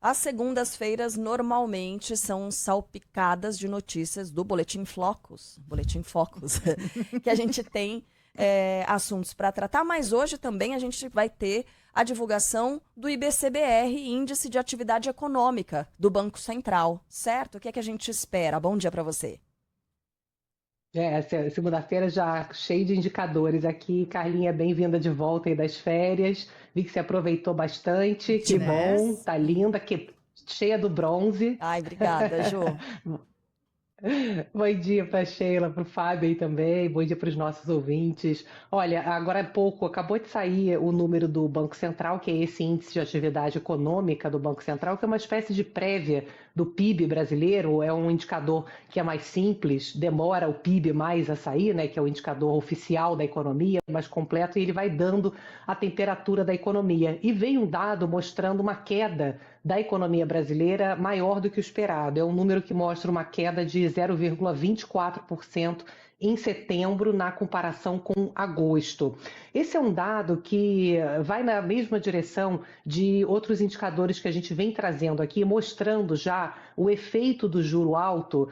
As segundas-feiras normalmente são salpicadas de notícias do Boletim Focus, que a gente tem assuntos para tratar, mas hoje também a gente vai ter a divulgação do IBCBR, Índice de Atividade Econômica do Banco Central, certo? O que é que a gente espera? Bom dia para você. Segunda-feira já cheio de indicadores aqui. Carlinha, bem-vinda de volta aí das férias. Vi que você aproveitou bastante, que bom, Demais. tá linda, cheia do bronze. Ai, obrigada, Jô. Bom dia para Sheila, para o Fábio aí também, bom dia para os nossos ouvintes. Olha, agora há pouco acabou de sair o número do Banco Central, que é esse índice de atividade econômica do Banco Central, que é uma espécie de prévia do PIB brasileiro, é um indicador que é mais simples, demora o PIB mais a sair, né, que é o indicador oficial da economia, mais completo, e ele vai dando a temperatura da economia. E veio um dado mostrando uma queda da economia brasileira maior do que o esperado. É um número que mostra uma queda de 0,24% em setembro na comparação com agosto. Esse é um dado que vai na mesma direção de outros indicadores que a gente vem trazendo aqui, mostrando já o efeito do juro alto,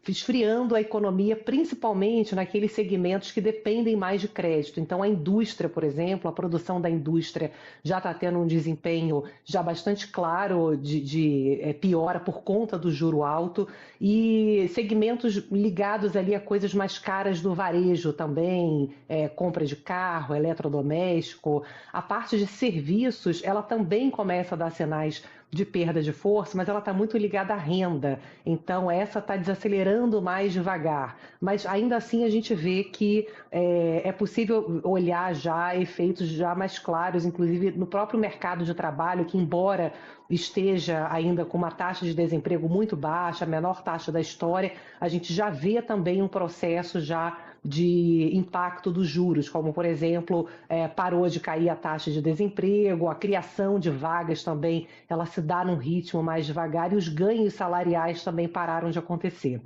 esfriando a economia, principalmente naqueles segmentos que dependem mais de crédito. Então, a indústria, por exemplo, a produção da indústria já está tendo um desempenho já bastante claro de piora por conta do juro alto, e segmentos ligados ali a coisas mais caras do varejo também, compra de carro, eletrodoméstico. A parte de serviços, ela também começa a dar sinais de perda de força, mas ela está muito ligada à renda. Então, essa está desacelerando mais devagar. Mas ainda assim a gente vê que é possível olhar já efeitos já mais claros, inclusive no próprio mercado de trabalho, que embora esteja ainda com uma taxa de desemprego muito baixa, a menor taxa da história, a gente já vê também um processo já de impacto dos juros, como, por exemplo, parou de cair a taxa de desemprego, a criação de vagas também, ela se dá num ritmo mais devagar e os ganhos salariais também pararam de acontecer.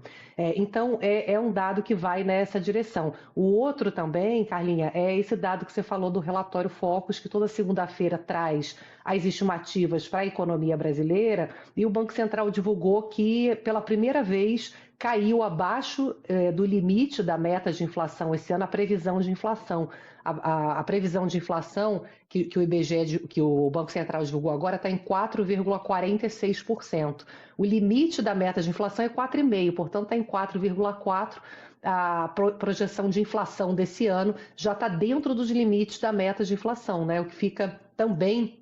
Então, é um dado que vai nessa direção. O outro também, Carlinha, é esse dado que você falou do relatório Focus, que toda segunda-feira traz as estimativas para a economia brasileira, e o Banco Central divulgou que, pela primeira vez, caiu abaixo do limite da meta de inflação esse ano, a previsão de inflação. A previsão de inflação que o IBGE, que o Banco Central divulgou agora, está em 4,46%. O limite da meta de inflação é 4,5%, portanto está em 4,4%. A projeção de inflação desse ano já está dentro dos limites da meta de inflação, né? O que fica também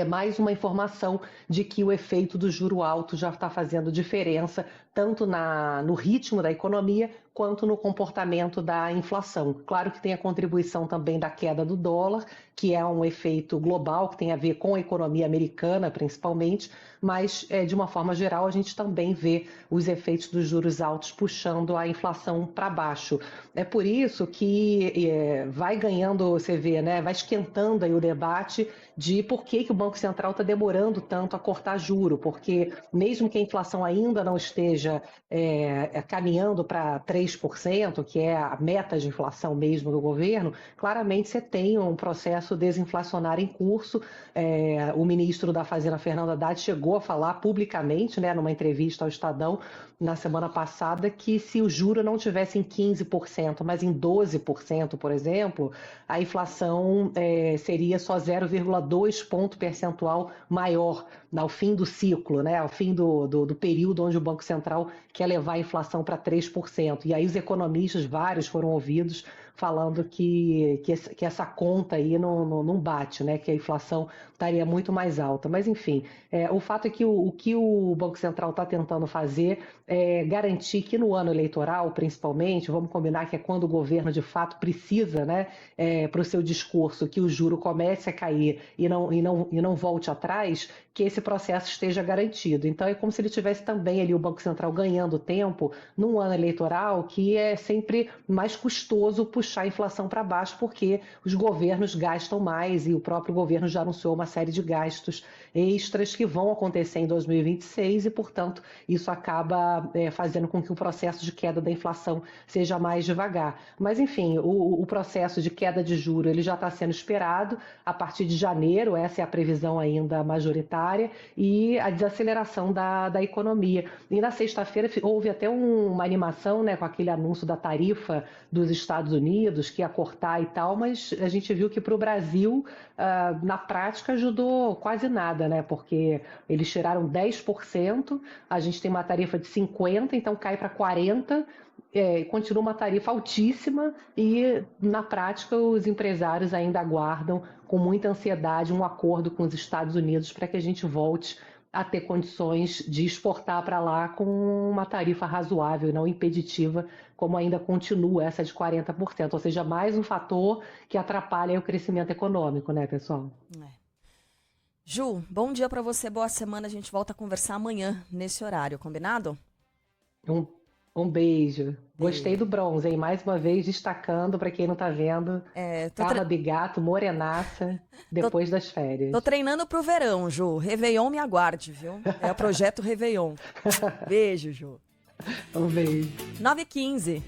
mais uma informação de que o efeito do juro alto já está fazendo diferença tanto no ritmo da economia quanto no comportamento da inflação. Claro que tem a contribuição também da queda do dólar, que é um efeito global, que tem a ver com a economia americana, principalmente, mas, de uma forma geral, a gente também vê os efeitos dos juros altos puxando a inflação para baixo. É por isso que vai ganhando, você vê, né, vai esquentando aí o debate de por que o Banco Central está demorando tanto a cortar juro, porque mesmo que a inflação ainda não esteja caminhando para 3%, que é a meta de inflação mesmo do governo, claramente você tem um processo desinflacionário em curso. O ministro da Fazenda, Fernando Haddad, chegou a falar publicamente, né, numa entrevista ao Estadão, na semana passada, que se o juro não tivesse em 15%, mas em 12%, por exemplo, a inflação seria só 0,2 ponto percentual maior ao fim do ciclo, né, ao fim do período onde o Banco Central quer levar a inflação para 3%. E aí os economistas, vários, foram ouvidos falando que essa conta aí não bate, né, que a inflação estaria muito mais alta. Mas, enfim, o fato é que o que o Banco Central está tentando fazer é garantir que no ano eleitoral, principalmente, vamos combinar que é quando o governo de fato precisa, né, para o seu discurso, que o juro comece a cair e não volte atrás, que esse processo esteja garantido. Então é como se ele tivesse também ali o Banco Central ganhando tempo num ano eleitoral que é sempre mais custoso puxar puxar a inflação para baixo, porque os governos gastam mais e o próprio governo já anunciou uma série de gastos extras que vão acontecer em 2026 e, portanto, isso acaba fazendo com que o processo de queda da inflação seja mais devagar. Mas, enfim, o processo de queda de juros ele já está sendo esperado a partir de janeiro, essa é a previsão ainda majoritária, e a desaceleração da economia. E na sexta-feira houve até uma animação, né, com aquele anúncio da tarifa dos Estados Unidos, que ia cortar e tal, mas a gente viu que para o Brasil, na prática, ajudou quase nada, né, porque eles tiraram 10%, a gente tem uma tarifa de 50%, então cai para 40%, continua uma tarifa altíssima e, na prática, os empresários ainda aguardam com muita ansiedade um acordo com os Estados Unidos para que a gente volte a ter condições de exportar para lá com uma tarifa razoável, não impeditiva, como ainda continua essa de 40%. Ou seja, mais um fator que atrapalha o crescimento econômico, né, pessoal? Ju, bom dia para você, boa semana. A gente volta a conversar amanhã nesse horário, combinado? Um beijo. Gostei do bronze, hein? Mais uma vez destacando, para quem não tá vendo, Carla Bigato, morenaça, depois das férias. Tô treinando pro verão, Ju. Réveillon me aguarde, viu? É o projeto Réveillon. Beijo, Ju. Um beijo. 9h15.